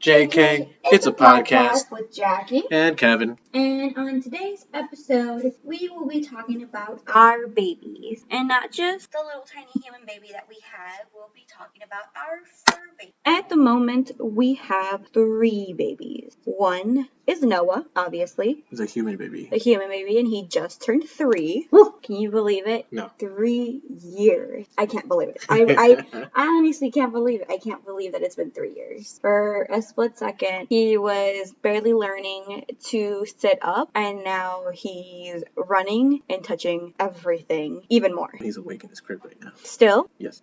JK, it's a podcast with Jackie. and Kevin. And on today's episode, we will be talking about our babies. And not just the little tiny human baby that we have, we'll be talking about our fur baby. At the moment, we have 3 babies. One is Noah, obviously. He's a human baby. A human baby, and he just turned 3. Woo! Can you believe it? No. 3 years. I can't believe it. I honestly can't believe it. I can't believe that it's been 3 years. For a split second, he was barely learning to sit up, and now he's running and touching everything even more. He's awake in his crib right now. Still? Yes.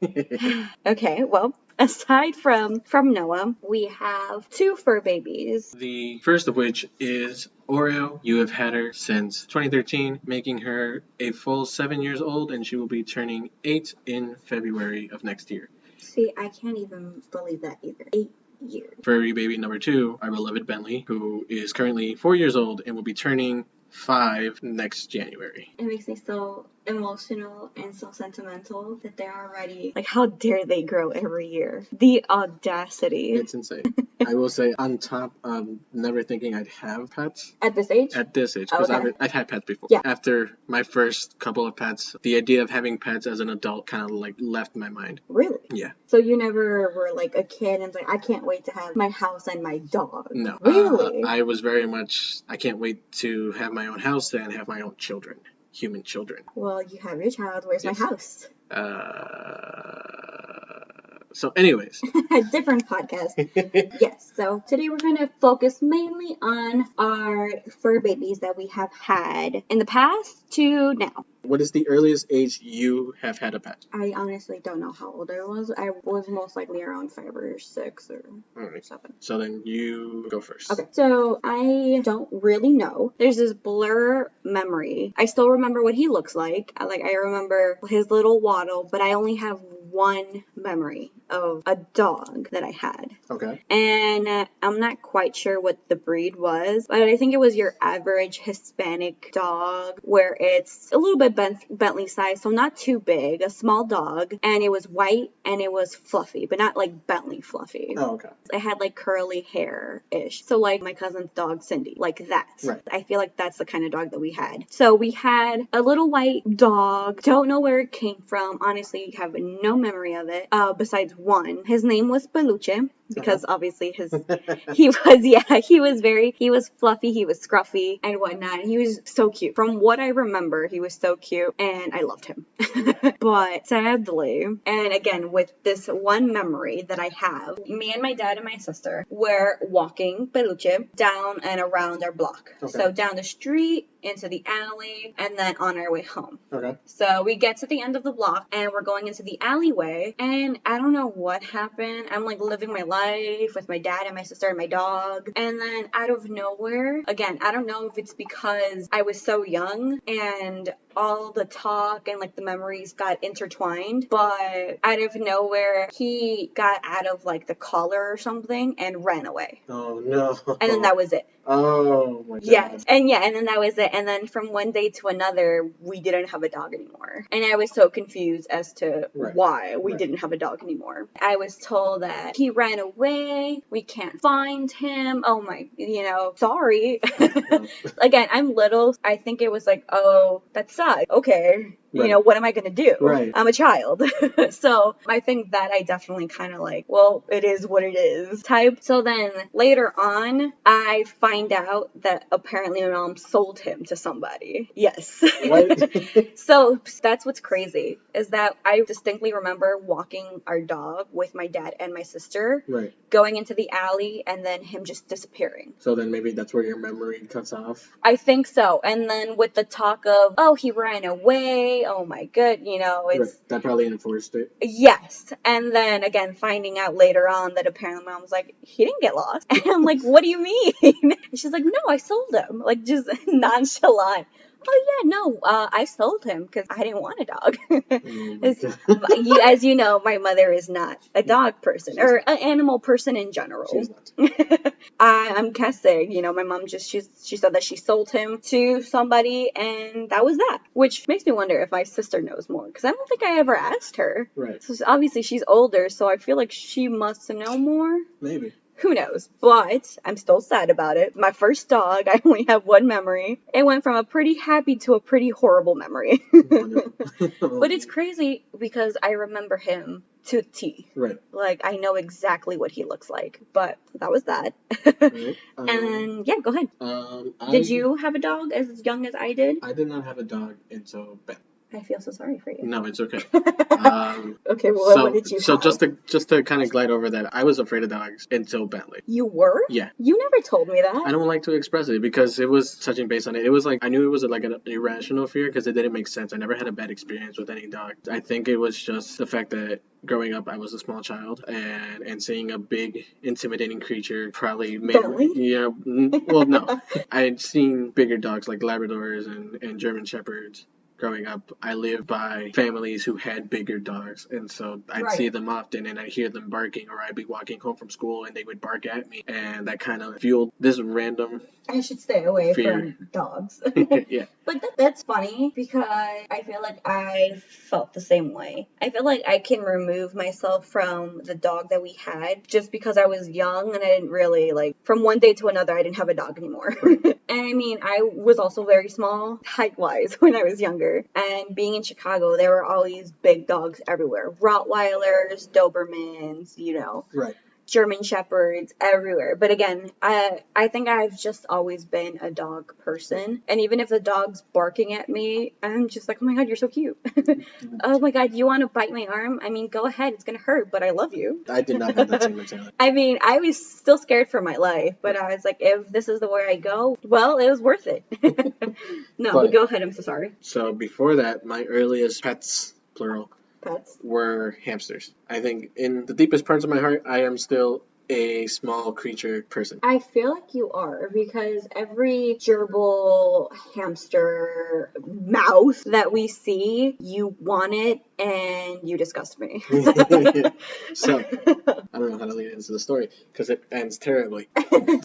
Okay, well, aside from Noah, we have 2 fur babies. The first of which is Oreo. You have had her since 2013, making her a full 7 years old, and she will be turning 8 in February of next year. See, I can't even believe that either. 8 years. Furry baby number 2, our beloved Bentley, who is currently 4 years old and will be turning 5 next January. It makes me so emotional and so sentimental that they're already, like, how dare they grow every year? The audacity. It's insane. I will say, on top of never thinking I'd have pets. At this age? At this age, because Okay. I've had pets before. Yeah. After my first couple of pets, the idea of having pets as an adult kind of like left my mind. Really? Yeah. So you never were like a kid and like, I can't wait to have my house and my dog? No. Really? I was very much, I can't wait to have my own house and have my own children. Human children. Well, you have your child. Where's Yes. my house? So anyways. Different podcast. Yes, so today we're going to focus mainly on our fur babies that we have had in the past to now. What is the earliest age you have had a pet? I honestly don't know how old I was. I was most likely around 5 or 6 or Alright. 7. So then you go first. Okay, so I don't really know. There's this blur memory. I still remember what he looks like. I remember his little waddle, but I only have one memory of a dog that I had. Okay. And I'm not quite sure what the breed was, but I think it was your average Hispanic dog where it's a little bit Bentley size, so not too big, a small dog, and it was white and it was fluffy, but not like Bentley fluffy. Oh, okay. It had like curly hair-ish. So like my cousin's dog, Cindy, like that. Right. I feel like that's the kind of dog that we had. So we had a little white dog. Don't know where it came from. Honestly, have no memory of it. Besides one. His name was Peluche. Because obviously he was fluffy, he was scruffy and whatnot. He was so cute. From what I remember, he was so cute and I loved him. But sadly, and again, with this one memory that I have, me and my dad and my sister were walking Peluche down and around our block. Okay. So down the street, into the alley, and then on our way home. Okay. So we get to the end of the block and we're going into the alleyway and I don't know what happened. I'm like living my life with my dad and my sister and my dog. And then out of nowhere, again, I don't know if it's because I was so young and all the talk and like the memories got intertwined, but out of nowhere, he got out of like the collar or something and ran away. Oh no. And then that was it. Oh my god. Yes. And then that was it. And then from one day to another, we didn't have a dog anymore. And I was so confused as to why we didn't have a dog anymore. I was told that he ran away. We can't find him. Oh my, sorry. Again, I'm little. I think it was like, oh, that sucks. Okay. Right. What am I going to do? Right. I'm a child. So I think that I definitely kind of like, well, it is what it is type. So then later on, I find out that apparently my mom sold him to somebody. Yes. What? So that's what's crazy is that I distinctly remember walking our dog with my dad and my sister, Right. going into the alley and then him just disappearing. So then maybe that's where your memory cuts off. I think so. And then with the talk of, oh, he ran away. Oh my good, it's That probably enforced it. yes. And then again, finding out later on that apparently mom was like, he didn't get lost. And I'm like, what do you mean? And she's like, no, I sold him. Like just nonchalant. Oh yeah, no, I sold him because I didn't want a dog. As you know, my mother is not a dog person or an animal person in general. She's not. I'm guessing, my mom she said that she sold him to somebody and that was that. Which makes me wonder if my sister knows more because I don't think I ever asked her. Right. So obviously she's older, so I feel like she must know more. Maybe. Who knows? But I'm still sad about it. My first dog, I only have one memory. It went from a pretty happy to a pretty horrible memory. But it's crazy because I remember him to the T. Right. Like, I know exactly what he looks like. But that was that. Right. And yeah, go ahead. Did you have a dog as young as I did? I did not have a dog until Ben. I feel so sorry for you. No, it's okay. Okay, well, what did you So have? just to kind of glide over that, I was afraid of dogs until Bentley. You were? Yeah. You never told me that. I don't like to express it because it was touching base on it. It was like I knew it was like an irrational fear because it didn't make sense. I never had a bad experience with any dog. I think it was just the fact that growing up I was a small child and seeing a big intimidating creature probably made Bentley? well no. I had seen bigger dogs like Labradors and German Shepherds. Growing up, I lived by families who had bigger dogs, and so I'd see them often, and I'd hear them barking, or I'd be walking home from school, and they would bark at me, and that kind of fueled this random. I should stay away fear. from dogs. Yeah. But that's funny because I feel like I felt the same way. I feel like I can remove myself from the dog that we had just because I was young and I didn't really like from one day to another I didn't have a dog anymore. And I mean I was also very small height wise when I was younger. And being in Chicago there were all these big dogs everywhere. Rottweilers, Dobermans, Right. German Shepherds everywhere. But again, I think I've just always been a dog person. And even if the dog's barking at me, I'm just like, oh my God, you're so cute. Oh my God, you want to bite my arm? I mean, go ahead. It's going to hurt, but I love you. I did not have that same mentality. I mean, I was still scared for my life, but I was like, if this is the way I go, well, it was worth it. No, but go ahead. I'm so sorry. So before that, my earliest pets, plural, Pets were hamsters. I think in the deepest parts of my heart, I am still a small creature person. I feel like you are because every gerbil, hamster, mouse that we see, you want it and you disgust me. So, I don't know how to lead into the story because it ends terribly.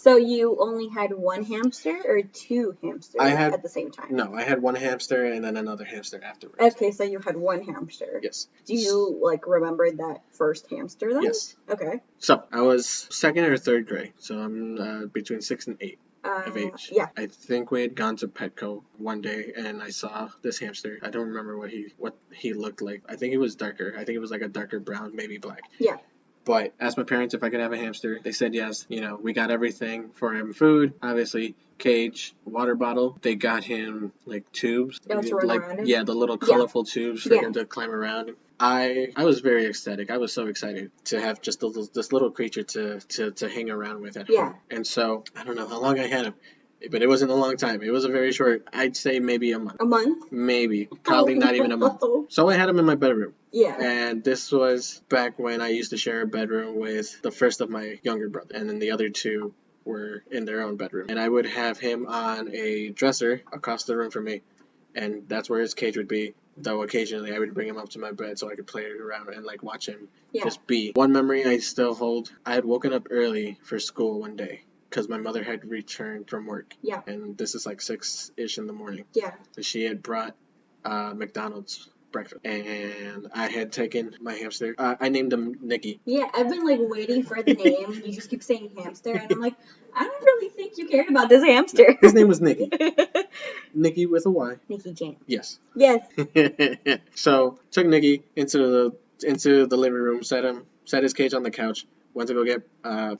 So you only had one hamster or two hamsters at the same time? No, I had one hamster and then another hamster afterwards. Okay, so you had one hamster. Yes. Do you remember that first hamster then? Yes. Okay. So I was second or third grade, so I'm between 6 and 8 of age. Yeah. I think we had gone to Petco one day and I saw this hamster. I don't remember what he looked like. I think he was darker. I think it was like a darker brown, maybe black. Yeah. But asked my parents if I could have a hamster. They said yes. We got everything for him. Food, obviously, cage, water bottle. They got him like tubes. To run around in? Yeah, the little colorful tubes for him to climb around. I was very ecstatic. I was so excited to have just this little creature to hang around with at home. And so I don't know how long I had him. But it wasn't a long time. It was a very short, I'd say maybe a month. A month? Maybe. Probably not even a month. So I had him in my bedroom. Yeah. And this was back when I used to share a bedroom with the first of my younger brother. And then the other two were in their own bedroom. And I would have him on a dresser across the room from me. And that's where his cage would be. Though occasionally I would bring him up to my bed so I could play around and watch him just be. One memory I still hold, I had woken up early for school one day. Because my mother had returned from work. Yeah. And this is like 6-ish in the morning. Yeah. So she had brought McDonald's breakfast. And I had taken my hamster. I named him Nicky. Yeah, I've been waiting for the name. You just keep saying hamster. And I'm like, I don't really think you cared about this hamster. His name was Nicky. Nicky with a Y. Nicky Jam. Yes. Yes. So took Nicky into the living room, set his cage on the couch. Went to go get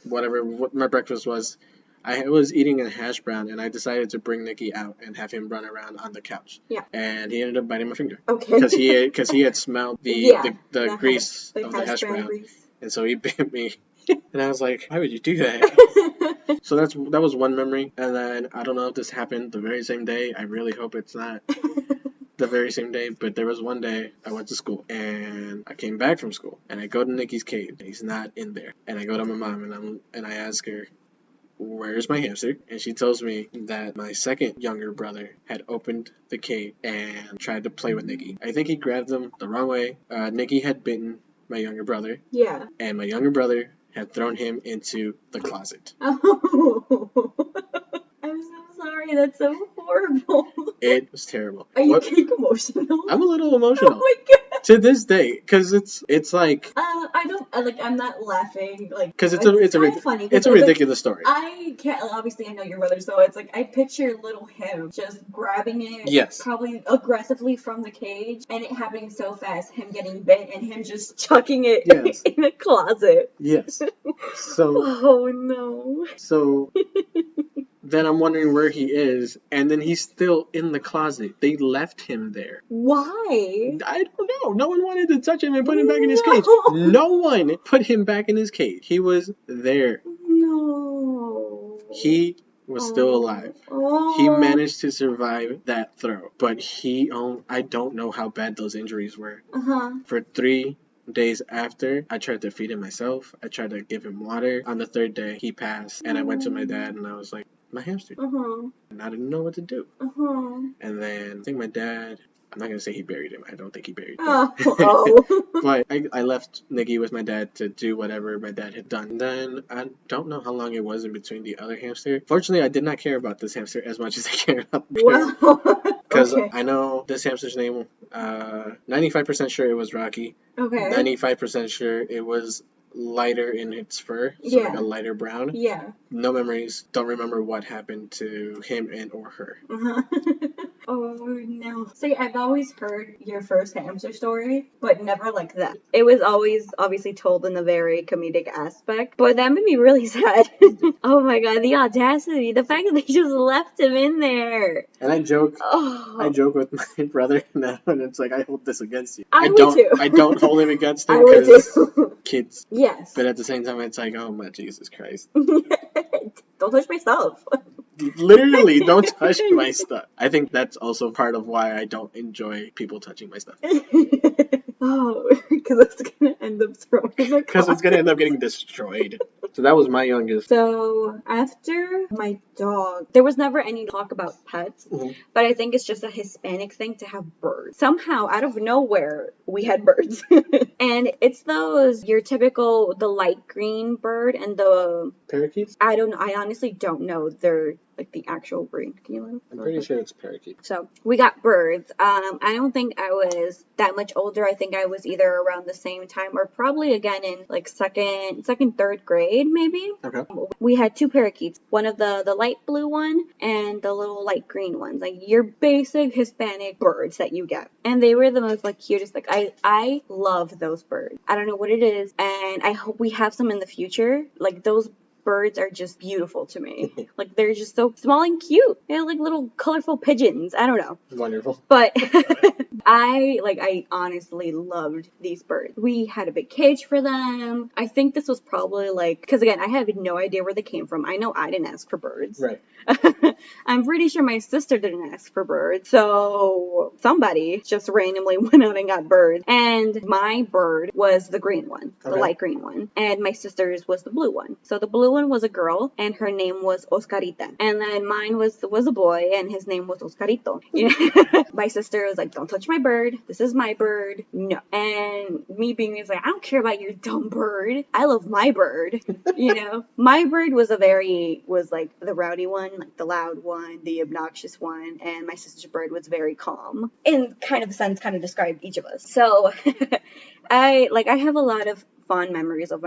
what my breakfast was. I was eating a hash brown, and I decided to bring Nicky out and have him run around on the couch. Yeah. And he ended up biting my finger. Okay. Because he had smelled the grease of the hash brown, grease. And so he bit me. And I was like, why would you do that? So that was one memory. And then I don't know if this happened the very same day. I really hope it's not. The very same day, but there was one day I went to school and I came back from school and I go to Nicky's cage and he's not in there. And I go to my mom and I ask her, where's my hamster? And she tells me that my second younger brother had opened the cage and tried to play with Nicky. I think he grabbed him the wrong way. Nicky had bitten my younger brother. Yeah. And my younger brother had thrown him into the closet. Oh. I'm so sorry. sorry. That's so horrible. It was terrible. Are you getting emotional? I'm a little emotional. Oh my god. To this day, because it's like. I don't like. I'm not laughing. Like, Because it's kind of funny. It's a ridiculous story. I can't. Obviously, I know your brother, so it's like I picture little him just grabbing it. Yes. Probably aggressively from the cage, and it happening so fast. Him getting bit, and him just chucking it Yes. in a closet. Yes. So. Oh no. So. Then I'm wondering where he is, and then he's still in the closet. They left him there. Why? I don't know. No one wanted to touch him and put him back in his cage. No one put him back in his cage. He was there. No. He was still alive. He managed to survive that throw, but I don't know how bad those injuries were. For 3 days after, I tried to feed him myself. I tried to give him water. On the 3rd day, he passed, and I went to my dad, and I was like, my hamster. And I didn't know what to do. And then I think my dad, I'm not going to say he buried him. I don't think he buried him. But I left Nikki with my dad to do whatever my dad had done. Then I don't know how long it was in between the other hamster. Fortunately, I did not care about this hamster as much as I care about the parent. Because I know this hamster's name, 95% sure it was Rocky. 95% sure it was lighter in its fur, so like a lighter brown. No memories. Don't remember what happened to him and or her. Oh no. See, I've always heard your first hamster story, but never like that. It was always obviously told in a very comedic aspect, but that made me really sad. Oh my god, the audacity, the fact that they just left him in there. And I joke with my brother now, and it's like, I hold this against you. I don't hold him against him because kids. Yes. But at the same time, it's like, oh my Jesus Christ. Don't touch my stuff. Literally, don't touch my stuff. I think that's also part of why I don't enjoy people touching my stuff. Oh, because it's going to end up throwing in the Because it's going to end up getting destroyed. So that was my youngest. So after my dog, there was never any talk about pets, but I think it's just a Hispanic thing to have birds. Somehow, out of nowhere, we had birds. And it's your typical, the light green bird and the... Parakeets? I don't know. I honestly don't know. They're like the actual breed. Can you let them? I'm pretty sure it's parakeet. So we got birds. I don't think I was that much older. I think I was either around the same time or probably again in like second, third grade maybe. Okay. We had 2 parakeets. One of the light blue one and the little light green ones. Like your basic Hispanic birds that you get. And they were the most like cutest. Like I love those birds. I don't know what it is, and I hope we have some in the future. Like those birds are just beautiful to me. Like they're just so small and cute. They're like little colorful pigeons. I don't know. Wonderful. But I honestly loved these birds. We had a big cage for them. I think this was probably like, because again, I have no idea where they came from. I know I didn't ask for birds. Right. I'm pretty sure my sister didn't ask for birds. So somebody just randomly went out and got birds. And my bird was the green one, the light green one. And my sister's was the blue one. So the blue one was a girl and her name was Oscarita. And then mine was a boy and his name was Oscarito. My sister was like, don't touch my bird. This is my bird. No. And me being like, I don't care about your dumb bird. I love my bird. My bird was like the rowdy one, like the loud one, the obnoxious one, and my sister's bird was very calm. In kind of a sense, kind of described each of us. So I have a lot of fond memories of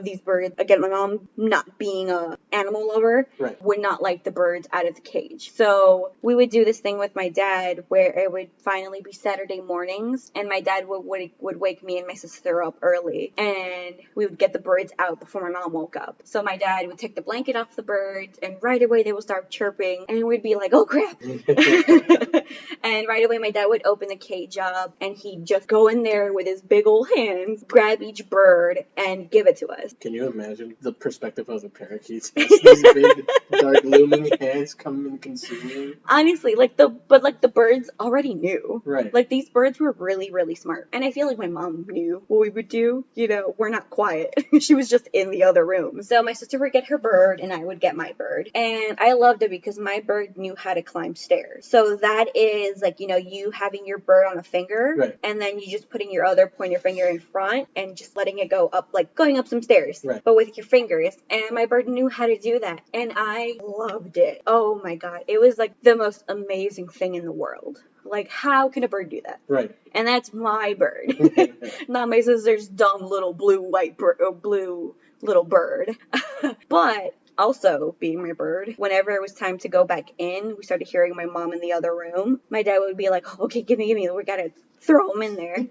these birds. Again, my mom, not being a animal lover, would not like the birds out of the cage. So we would do this thing with my dad where it would finally be Saturday mornings, and my dad would wake me and my sister up early, and we would get the birds out before my mom woke up. So my dad would take the blanket off the birds, and right away they would start chirping, and we'd be like, oh crap. And right away my dad would open the cage up, and he'd just go in there with his big old hands, grab each bird and give it to us. Can you imagine the perspective of the parakeets as these big, dark, looming hands come and consume you? Honestly, the birds already knew. Right. Like, these birds were really, really smart. And I feel like my mom knew what we would do. We're not quiet. She was just in the other room. So my sister would get her bird and I would get my bird. And I loved it because my bird knew how to climb stairs. So that is like, you having your bird on a finger, and then you just putting your other pointer finger in front and just let letting it go up, like going up some stairs, Right. but with your fingers. And my bird knew how to do that. And I loved it. Oh my God. It was like the most amazing thing in the world. Like, how can a bird do that? Right. And that's my bird. Not my sister's dumb little blue little bird. But also, being my bird, whenever it was time to go back in, we started hearing my mom in the other room. My dad would be like, oh, okay, give me, we gotta throw him in there.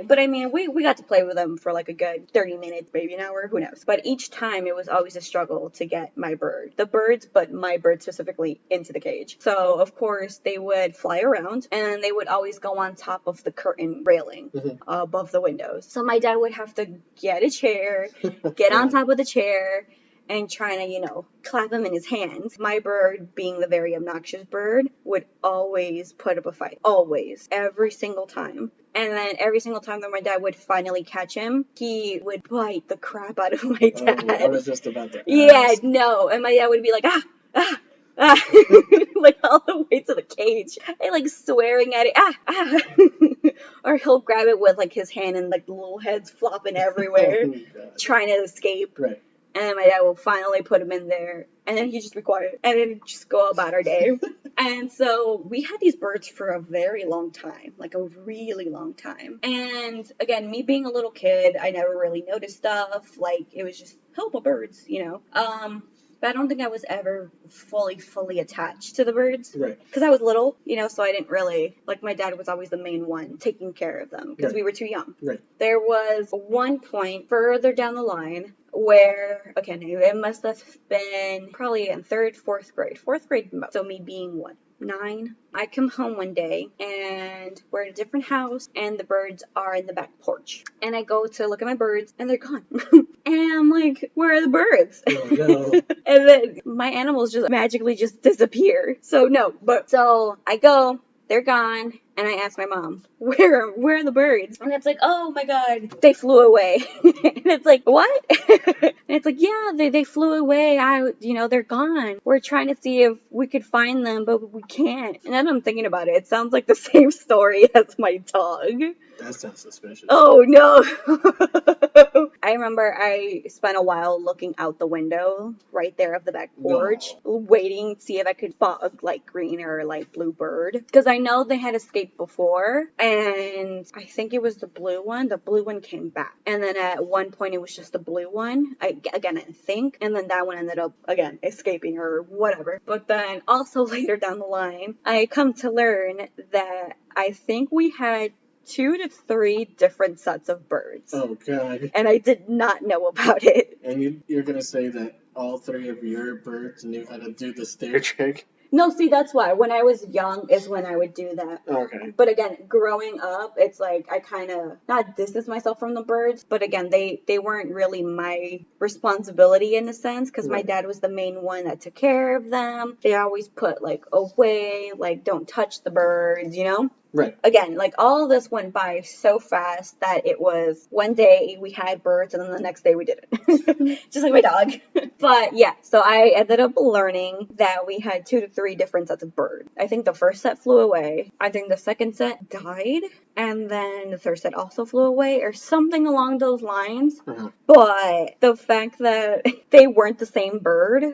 But I mean, we got to play with them for like a good 30 minutes, maybe an hour, who knows. But each time it was always a struggle to get my bird, the birds, but my bird specifically, into the cage. So of course they would fly around, and they would always go on top of the curtain railing above the windows. So my dad would have to get a chair, get on top of the chair, and trying to, clap him in his hands. My bird, being the very obnoxious bird, would always put up a fight. Always. Every single time. And then every single time that my dad would finally catch him, he would bite the crap out of my dad. Oh, I was just about to ask. Yeah, no. And my dad would be like, ah. Like all the way to the cage, and like swearing at it, or he'll grab it with like his hand, and like the little heads flopping everywhere, trying to escape. Right. And my dad will finally put him in there, and then he'd just be quiet, and then just go about our day. And so we had these birds for a very long time, like a really long time. And again, me being a little kid, I never really noticed stuff. Like, it was just helpful birds, But I don't think I was ever fully attached to the birds. Right. Because I was little, so I didn't really, like, my dad was always the main one taking care of them because we were too young. Right. There was one point further down the line where, okay, it must have been probably in fourth grade, so me being 9. I come home one day, and we're in a different house, and the birds are in the back porch. And I go to look at my birds, and they're gone. And I'm like, where are the birds? Oh, no. And then my animals just magically just disappear. So I go, they're gone, and I ask my mom, where are the birds? And it's like, oh my God, they flew away. And it's like, what? And it's like, yeah, they flew away. They're gone. We're trying to see if we could find them, but we can't. And then I'm thinking about it. It sounds like the same story as my dog. That sounds suspicious. Oh no. I remember I spent a while looking out the window right there of the back porch, waiting to see if I could spot a light green or a light blue bird. Because I know they had escaped before, and I think it was the blue one. The blue one came back. And then at one point it was just the blue one. I didn't think. And then that one ended up, again, escaping or whatever. But then also later down the line, I come to learn that I think we had 2 to 3 different sets of birds. Oh, God. And I did not know about it. And you're going to say that all 3 of your birds knew how to do the stair trick? No, see, that's why. When I was young is when I would do that. Okay. But again, growing up, it's like I kind of, not distance myself from the birds, but again, they weren't really my responsibility in a sense, because my dad was the main one that took care of them. They always put, like, away, like, don't touch the birds, Right. Again, like, all of this went by so fast that it was one day we had birds, and then the next day we didn't. Just like my dog. But yeah, so I ended up learning that we had 2 to 3 different sets of birds. I think the first set flew away. I think the second set died. And then the third set also flew away, or something along those lines. Uh-huh. But the fact that they weren't the same bird,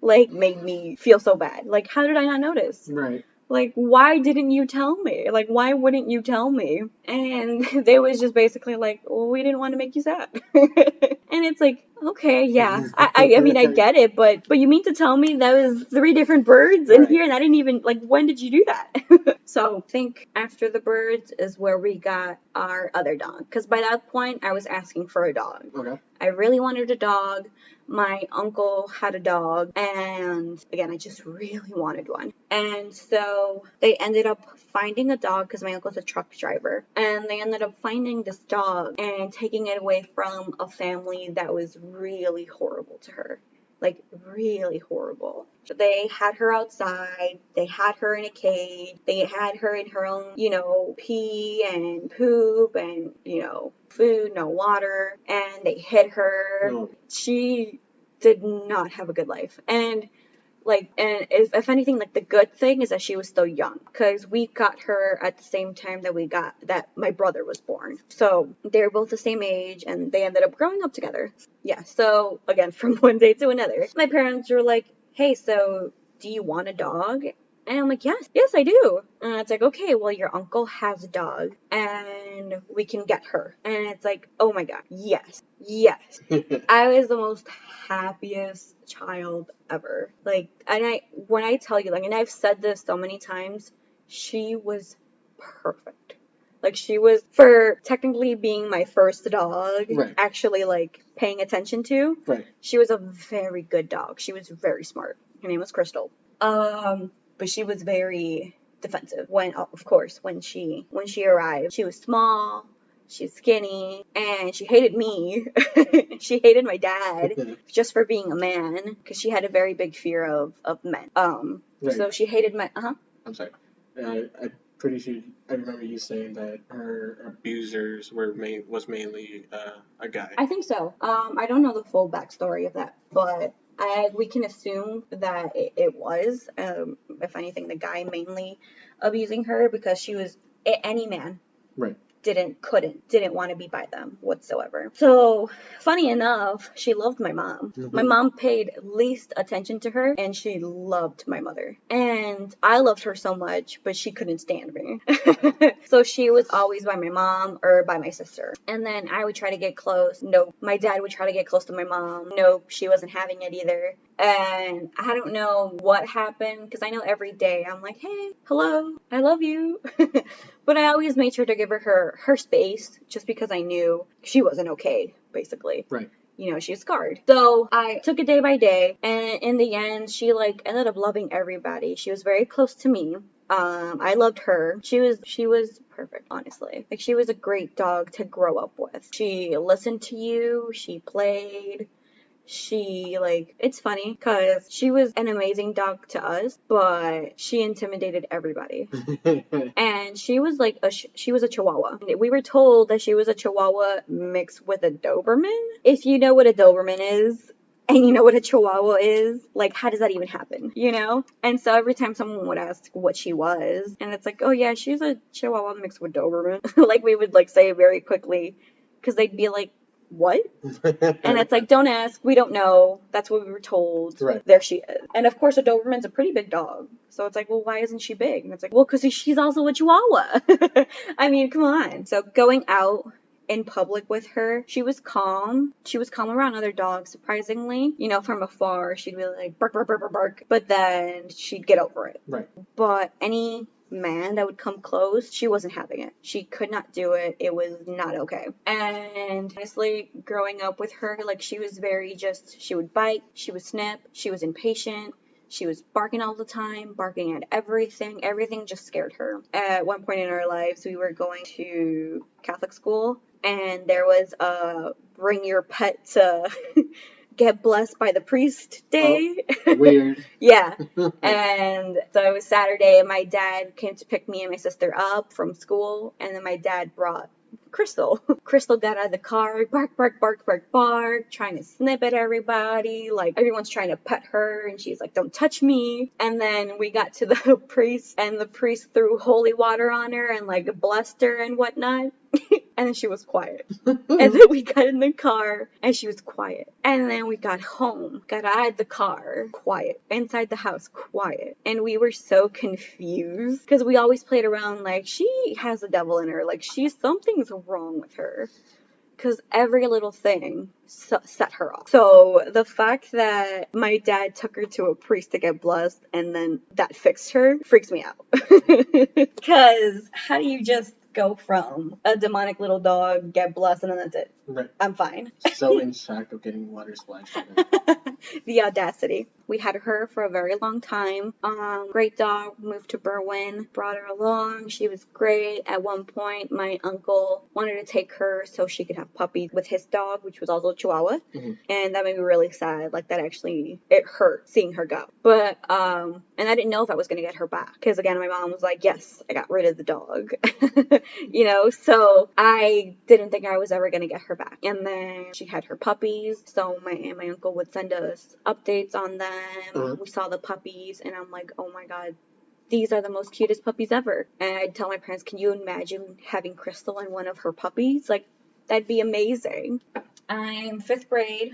like, made me feel so bad. Like, how did I not notice? Right. Like, why didn't you tell me? Like, why wouldn't you tell me? And they was just basically like, well, we didn't want to make you sad. And it's like, okay, yeah. I mean, I get it, but you mean to tell me that was 3 different birds in here, and I didn't even, like, when did you do that? So I think after the birds is where we got our other dog. Because by that point, I was asking for a dog. Okay. I really wanted a dog. My uncle had a dog, and again, I just really wanted one. And so they ended up finding a dog, because my uncle's a truck driver, and they ended up finding this dog and taking it away from a family that was really horrible to her. Like, really horrible. They had her outside, they had her in a cage, they had her in her own, pee and poop and, food, no water, and they hid her. She did not have a good life. And Like, and if anything, like the good thing is that she was still young, because we got her at the same time that my brother was born. So they were both the same age, and they ended up growing up together. Yeah. So again, from one day to another, my parents were like, "Hey, so do you want a dog?" And I'm like, yes, I do. And it's like, okay, well, your uncle has a dog and we can get her. And it's like, oh my God, yes. I was the most happiest child ever. Like, when I tell you, like, and I've said this so many times, she was perfect. Like, she was, for technically being my first dog, Right. actually, like, paying attention to, Right. she was a very good dog. She was very smart. Her name was Crystal. But she was very defensive of course, when she arrived. She was small, she was skinny, and she hated me. She hated my dad just for being a man, because she had a very big fear of men. Right. So she hated my, I'm sorry. I'm pretty sure I remember you saying that her abusers was mainly a guy. I think so. I don't know the full backstory of that, but we can assume that it was, if anything, the guy mainly abusing her, because she was any man. Right. Didn't want to be by them whatsoever. So, funny enough, she loved my mom. My mom paid least attention to her, and she loved my mother. And I loved her so much, but she couldn't stand me. So she was always by my mom or by my sister. And then I would try to get close. Nope. My dad would try to get close to my mom. Nope, she wasn't having it either. And I don't know what happened, because I know every day I'm like, hey, hello, I love you. But I always made sure to give her space, just because I knew she wasn't okay, basically. Right. You know, she's scarred. So I took it day by day, and in the end, she like ended up loving everybody. She was very close to me. I loved her. She was perfect, honestly. Like, she was a great dog to grow up with. She listened to you. She played. She, like, it's funny because she was an amazing dog to us, but she intimidated everybody. And she was like she was a Chihuahua. We were told that she was a Chihuahua mixed with a Doberman. If you know what a Doberman is, and you know what a Chihuahua is, like, how does that even happen, you know? And so every time someone would ask what she was, and it's like, oh yeah, she's a Chihuahua mixed with Doberman. Like, we would, like, say it very quickly, because they'd be like, what? And it's like, don't ask, we don't know. That's what we were told. Right. There she is. And of course, a Doberman's a pretty big dog. So it's like, well, why isn't she big? And it's like, well, because she's also a Chihuahua. I mean, come on. So going out in public with her, she was calm. She was calm around other dogs, surprisingly. You know, from afar, she'd be like, bark, bark, bark, bark, bark. But then she'd get over it. Right. But any man that would come close, she wasn't having it. She could not do it. It was not okay. And honestly, growing up with her, like, she was very she would bite, she would snip, she was impatient. She was barking all the time, barking at everything. Everything just scared her. At one point in our lives, we were going to Catholic school, and there was a bring your pet to get blessed by the priest day. Oh, weird. Yeah. And so it was Saturday, and my dad came to pick me and my sister up from school, and then my dad brought Crystal. Crystal got out of the car, bark, bark, bark, bark, bark, trying to snip at everybody. Like, everyone's trying to pet her, and she's like, don't touch me. And then we got to the priest, and the priest threw holy water on her and, like, blessed her and whatnot. And then she was quiet. And then we got in the car, and she was quiet. And then we got home, got out of the car, quiet. Inside the house, quiet. And we were so confused, because we always played around like, she has a devil in her. Like, something's wrong with her. Because every little thing set her off. So the fact that my dad took her to a priest to get blessed, and then that fixed her, freaks me out. Because how do you just go from a demonic little dog, get blessed, and then that's it? Right. I'm fine. So in shock of getting water splashed on her. The audacity. We had her for a very long time. Great dog. Moved to Berwyn. Brought her along. She was great. At one point, my uncle wanted to take her so she could have puppies with his dog, which was also a Chihuahua. Mm-hmm. And that made me really sad. Like, that actually, it hurt seeing her go. But, and I didn't know if I was going to get her back. Because again, my mom was like, yes, I got rid of the dog. You know, so I didn't think I was ever going to get her back. And then she had her puppies. So my aunt and my uncle would send us updates on them. them. We saw the puppies, and I'm like, oh my God, these are the most cutest puppies ever. And I'd tell my parents, can you imagine having Crystal and one of her puppies? Like, that'd be amazing. I'm 5th grade,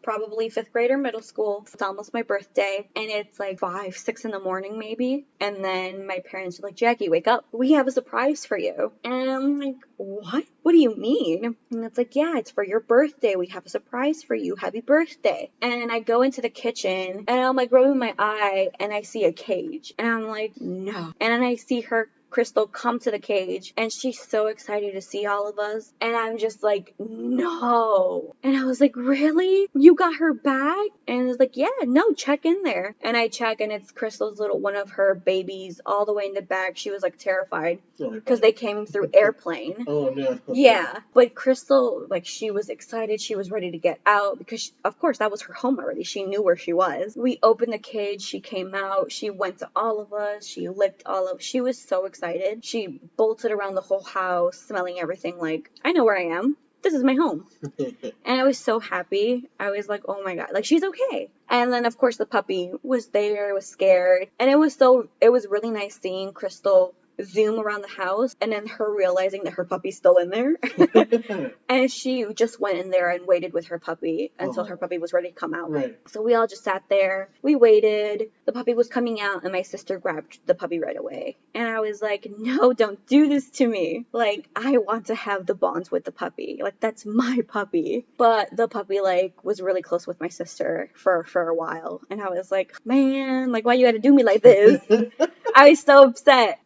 probably 5th grade or middle school. It's almost my birthday, and it's like 5, 6 in the morning maybe. And then my parents are like, Jackie, wake up. We have a surprise for you. And I'm like, what? What do you mean? And it's like, yeah, it's for your birthday. We have a surprise for you. Happy birthday. And I go into the kitchen, and I'm like rubbing my eye, and I see a cage. And I'm like, no. And then I see her Crystal come to the cage, and she's so excited to see all of us, and I'm just like, no. And I was like, really? You got her back? And it's like, yeah, no, check in there. And I check, and it's Crystal's little one of her babies all the way in the back. She was like terrified because they came through airplane. Oh no. Yeah, but Crystal, like, she was excited. She was ready to get out because, of course, that was her home already. She knew where she was. We opened the cage. She came out. She went to all of us. She licked all of. She was so excited. She bolted around the whole house, smelling everything like, I know where I am. This is my home. And I was so happy. I was like, oh my God, like, she's okay. And then, of course, the puppy was there, was scared. And it was really nice seeing Crystal zoom around the house and then her realizing that her puppy's still in there. And she just went in there and waited with her puppy until her puppy was ready to come out. Right. So we all just sat there. We waited. The puppy was coming out, and my sister grabbed the puppy right away. And I was like, no, don't do this to me. Like, I want to have the bonds with the puppy. Like, that's my puppy. But the puppy, like, was really close with my sister for a while. And I was like, man, like, why you gotta do me like this? I was so upset.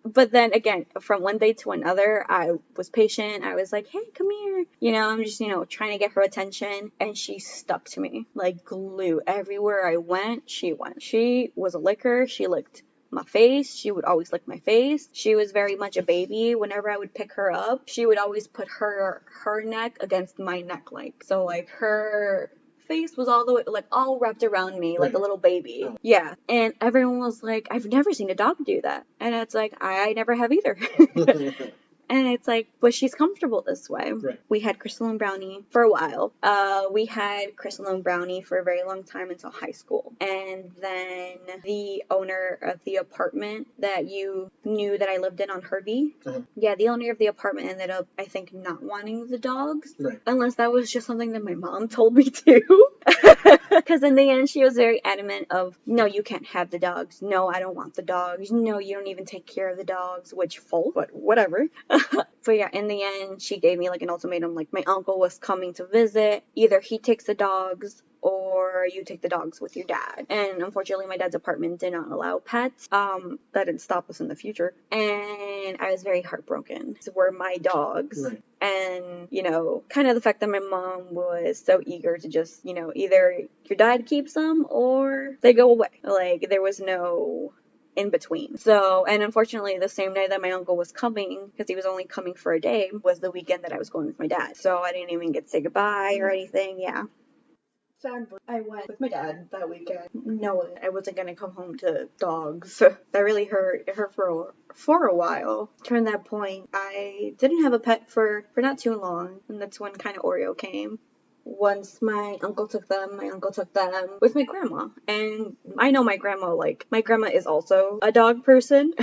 But then again, from one day to another, I was patient. I was like, hey, come here. You know, I'm just, trying to get her attention. And she stuck to me like glue. Everywhere I went, she went. She was a licker. She licked my face. She would always lick my face. She was very much a baby. Whenever I would pick her up, she would always put her neck against my neck. Like, so like her face was all the way, like, all wrapped around me like a little baby. Yeah. And everyone was like, I've never seen a dog do that. And it's like, I never have either. And it's like, but she's comfortable this way. Right. We had Crystal and Brownie for a while. We had Crystal and Brownie for a very long time until high school. And then the owner of the apartment that you knew that I lived in on Hervey, yeah, the owner of the apartment ended up, I think, not wanting the dogs. Right. Unless that was just something that my mom told me to. Because in the end, she was very adamant of, no, you can't have the dogs. No, I don't want the dogs. No, you don't even take care of the dogs, which full, but whatever. But yeah, in the end, she gave me like an ultimatum. Like, my uncle was coming to visit. Either he takes the dogs or you take the dogs with your dad. And unfortunately, my dad's apartment did not allow pets. That didn't stop us in the future. And I was very heartbroken. These were my dogs. Right. And, kind of the fact that my mom was so eager to just, either your dad keeps them or they go away. Like, there was no in between. So, and unfortunately, the same day that my uncle was coming, because he was only coming for a day, was the weekend that I was going with my dad. So I didn't even get to say goodbye or anything. Yeah. Sadly, I went with my dad that weekend. No, I wasn't gonna come home to dogs. That really hurt her for a while. Turned that point, I didn't have a pet for not too long, and that's when kind of Oreo came. Once my uncle took them with my grandma. And I know my grandma is also a dog person.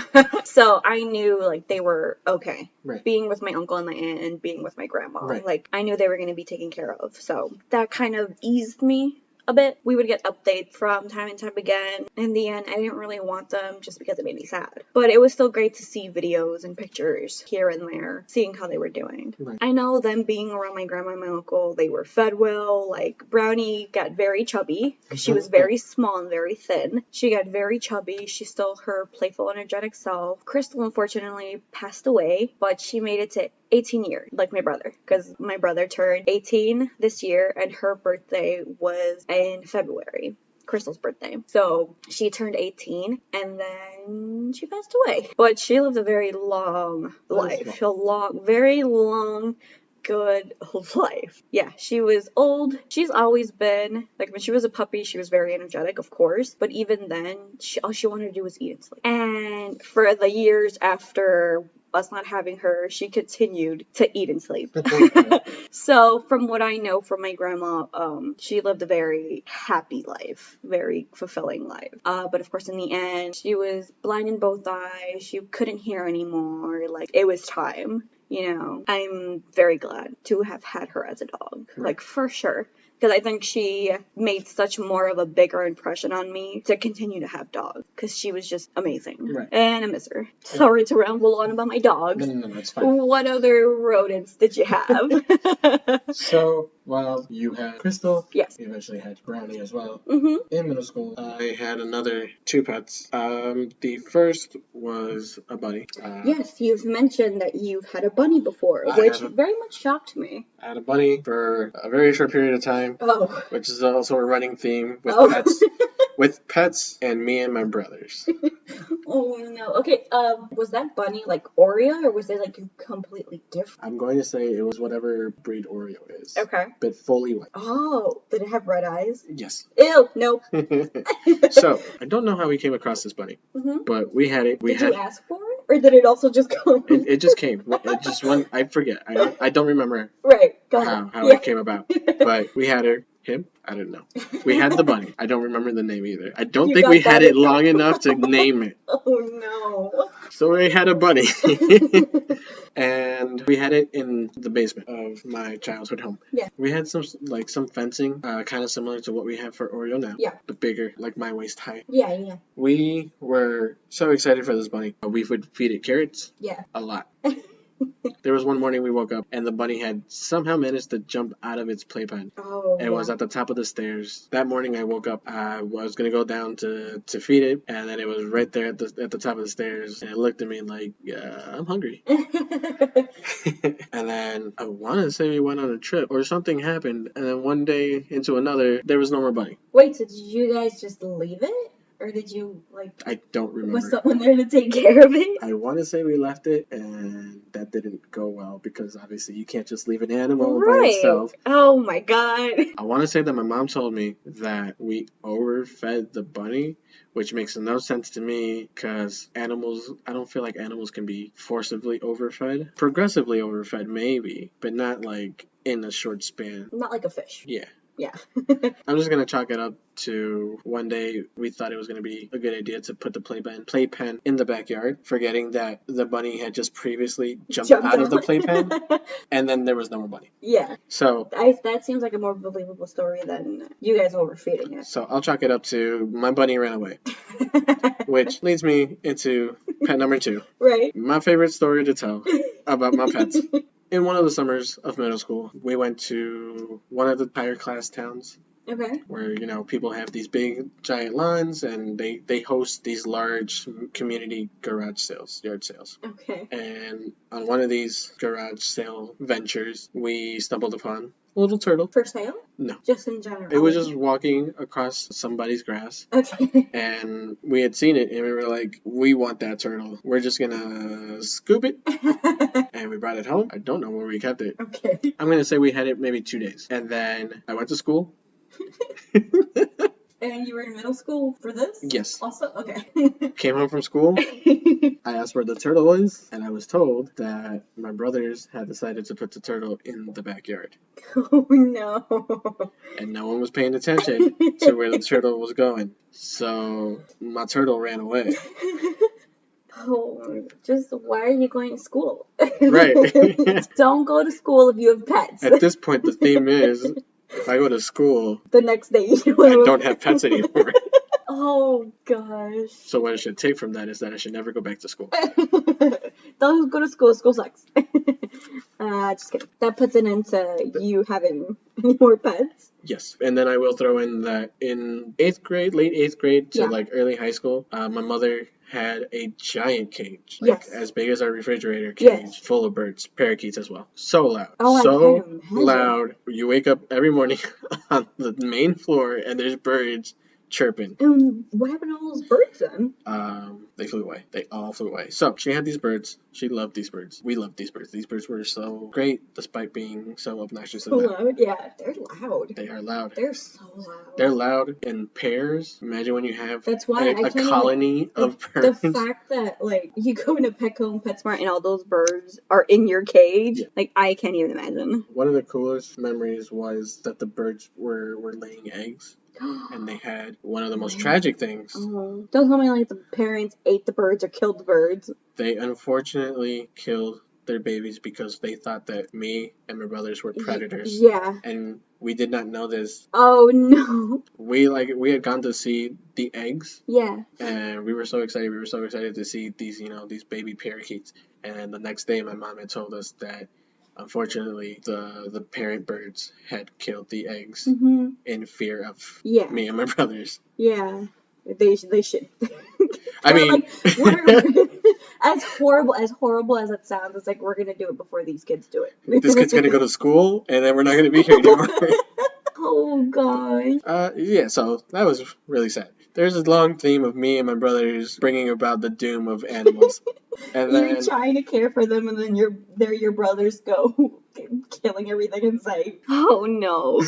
So I knew, like, they were okay. Right. Being with my uncle and my aunt and being with my grandma. Right. Like, I knew they were going to be taken care of. So that kind of eased me a bit. We would get updates from time and time again. In the end, I didn't really want them just because it made me sad. But it was still great to see videos and pictures here and there, seeing how they were doing. Right. I know them being around my grandma and my uncle, they were fed well. Like, Brownie got very chubby. She was very small and very thin. She got very chubby. She's still her playful, energetic self. Crystal, unfortunately, passed away, but she made it to 18 years, like my brother, because my brother turned 18 this year, and her birthday was in February. Crystal's birthday. So she turned 18 and then she passed away. But she lived a very long life. Very long, good life. Yeah, she was old. She's always been, like, when she was a puppy, she was very energetic, of course. But even then, all she wanted to do was eat and sleep. And for the years after us not having her, she continued to eat and sleep. So from what I know from my grandma, she lived a very happy life, very fulfilling life. But of course, in the end, she was blind in both eyes. She couldn't hear anymore. Like, it was time. You know, I'm very glad to have had her as a dog, like, for sure. Because I think she made such more of a bigger impression on me to continue to have dogs. Because she was just amazing. Right. And I miss her. Sorry to ramble on about my dogs. No, that's fine. What other rodents did you have? So, well, you had Crystal. Yes. You eventually had Brownie as well. Mm-hmm. In middle school, I had another 2 pets. The first was a bunny. Yes, you've mentioned that you've had a bunny before, which very much shocked me. I had a bunny for a very short period of time. Oh. Which is also a running theme with Oh. pets. With pets and me and my brothers. Oh no. Okay, was that bunny like Oreo or was it like completely different? I'm going to say it was whatever breed Oreo is. Okay. But fully white. Oh, did it have red eyes? Yes. Ew, nope. So, I don't know how we came across this bunny, but we had it. Did you ask for it? Or did it also just come? It just came. It just went. I forget. I don't remember right. How it came about. But we had her. Him? I don't know. We had the bunny. I don't remember the name either. I don't think we had it long enough to name it. Oh no. So we had a bunny. And we had it in the basement of my childhood home. Yeah. We had some fencing, kind of similar to what we have for Oreo now. Yeah. But bigger, like my waist height. Yeah. We were so excited for this bunny. We would feed it carrots. Yeah. A lot. There was one morning we woke up and the bunny had somehow managed to jump out of its playpen. Oh, and was at the top of the stairs. That morning I woke up, I was going to go down to feed it, and then it was right there at the top of the stairs, and it looked at me like, I'm hungry. And then I want to say we went on a trip, or something happened, and then one day into another, there was no more bunny. Wait, so did you guys just leave it? Or did you, like... I don't remember. Was someone there to take care of it? I want to say we left it, and that didn't go well, because obviously you can't just leave an animal by itself. Oh my god. I want to say that my mom told me that we overfed the bunny, which makes no sense to me, because animals, I don't feel like animals can be forcibly overfed. Progressively overfed, maybe, but not like in a short span. Not like a fish. Yeah. Yeah. I'm just going to chalk it up to one day we thought it was going to be a good idea to put the playpen in the backyard, forgetting that the bunny had just previously jumped out of the playpen, and then there was no more bunny. Yeah. So that seems like a more believable story than you guys overfeeding it. So I'll chalk it up to my bunny ran away. Which leads me into pet number 2. Right. My favorite story to tell about my pets. In one of the summers of middle school, we went to one of the higher class towns. Okay. Where, people have these big, giant lawns, and they host these large community garage sales, yard sales. Okay. And on one of these garage sale ventures, we stumbled upon a little turtle. For sale? No. Just in general? It was just walking across somebody's grass. Okay. And we had seen it, and we were like, we want that turtle. We're just gonna scoop it. And we brought it home. I don't know where we kept it. Okay. I'm gonna say we had it maybe 2 days. And then I went to school. And you were in middle school for this? Yes. Also? Okay. Came home from school. I asked where the turtle was, and I was told that my brothers had decided to put the turtle in the backyard. Oh, no. And no one was paying attention to where the turtle was going. So my turtle ran away. Oh, just why are you going to school? Right. Don't go to school if you have pets. At this point, the theme is, if I go to school, the next day I don't have pets anymore. Oh, gosh. So what I should take from that is that I should never go back to school. Don't go to school. School sucks. Just kidding. That puts an end to you having any more pets. Yes. And then I will throw in that in 8th grade, late 8th grade to like early high school, my mother had a giant cage, like as big as our refrigerator cage, full of birds, parakeets as well. So loud. Oh, so loud. You wake up every morning on the main floor and there's birds chirping. And what happened to all those birds then? They flew away. They all flew away. So she had these birds. She loved these birds. We loved these birds. These birds were so great, despite being so obnoxiously loud. Loud? Yeah, they're loud. They are loud. They're so loud. They're loud in pairs. Imagine when you have That's why I a can't colony even, of birds. the fact that like you go into Petco, PetSmart, and all those birds are in your cage. Yeah. Like I can't even imagine. One of the coolest memories was that the birds were laying eggs. And they had one of the most tragic things. Oh, don't tell me like the parents ate the birds or killed the birds. They unfortunately killed their babies because they thought that me and my brothers were predators. Yeah. And we did not know this. Oh no. We had gone to see the eggs. Yeah. And we were so excited. We were so excited to see these, these baby parakeets. And the next day, my mom had told us that unfortunately, the parent birds had killed the eggs in fear of me and my brothers. Yeah, they should. I mean, like, we're as horrible as it sounds, it's like we're gonna do it before these kids do it. This kid's gonna go to school, and then we're not gonna be here anymore. Oh gosh. Yeah. So that was really sad. There's a long theme of me and my brothers bringing about the doom of animals. And then, you're trying to care for them, and then your brothers go killing everything in sight. Oh no.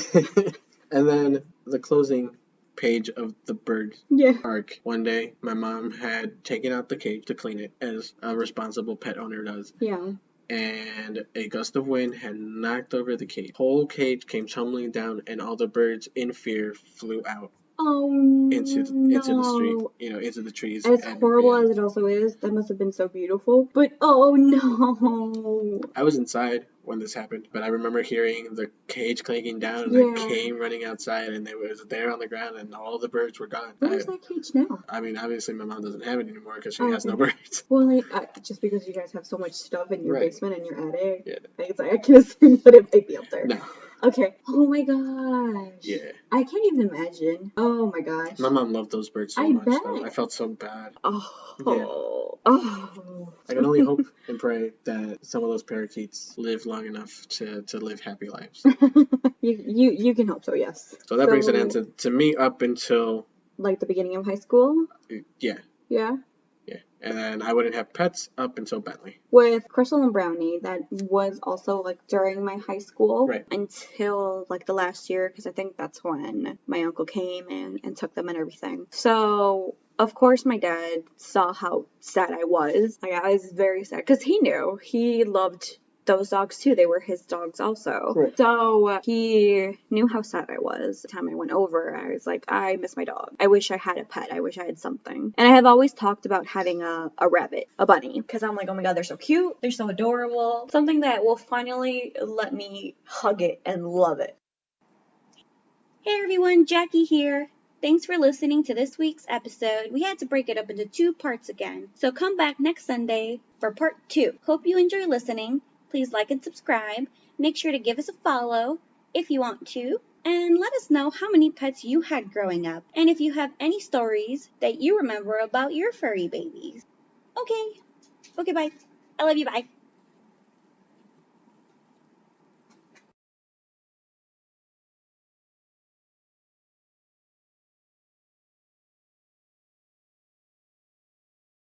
And then the closing page of the bird arc. One day, my mom had taken out the cage to clean it, as a responsible pet owner does. Yeah. And a gust of wind had knocked over the cage. Whole cage came tumbling down, and all the birds, in fear, flew out. Oh, into the street, into the trees. As horrible as it also is, that must have been so beautiful. But oh no! I was inside when this happened, but I remember hearing the cage clanking down, and I came running outside, and it was there on the ground, and all the birds were gone. Where's that cage now? I mean, obviously my mom doesn't have it anymore because she has no birds. Well, like, just because you guys have so much stuff in your basement and your attic, yeah. I can assume that it might be up there. No. Okay. Oh my gosh. Yeah. I can't even imagine. Oh my gosh. My mom loved those birds so much. I felt so bad. Oh. Yeah. Oh. I can only hope and pray that some of those parakeets live long enough to live happy lives. You can hope so, yes. So that brings an end to me up until like the beginning of high school? Yeah. Yeah? Yeah. And then I wouldn't have pets up until Bentley. With Crystal and Brownie, that was also like during my high school. Right. Until like the last year, because I think that's when my uncle came and took them and everything. So, of course, my dad saw how sad I was. Like, I was very sad because he knew. He loved those dogs too. They were his dogs also. Right. So he knew how sad I was. The time I went over, I was like, I miss my dog. I wish I had a pet. I wish I had something. And I have always talked about having a rabbit, a bunny, because I'm like, oh my god, they're so cute. They're so adorable. Something that will finally let me hug it and love it. Hey everyone, Jackie here. Thanks for listening to this week's episode. We had to break it up into 2 parts again. So come back next Sunday for part 2. Hope you enjoy listening. Please like and subscribe. Make sure to give us a follow if you want to. And let us know how many pets you had growing up. And if you have any stories that you remember about your furry babies. Okay, bye. I love you, bye.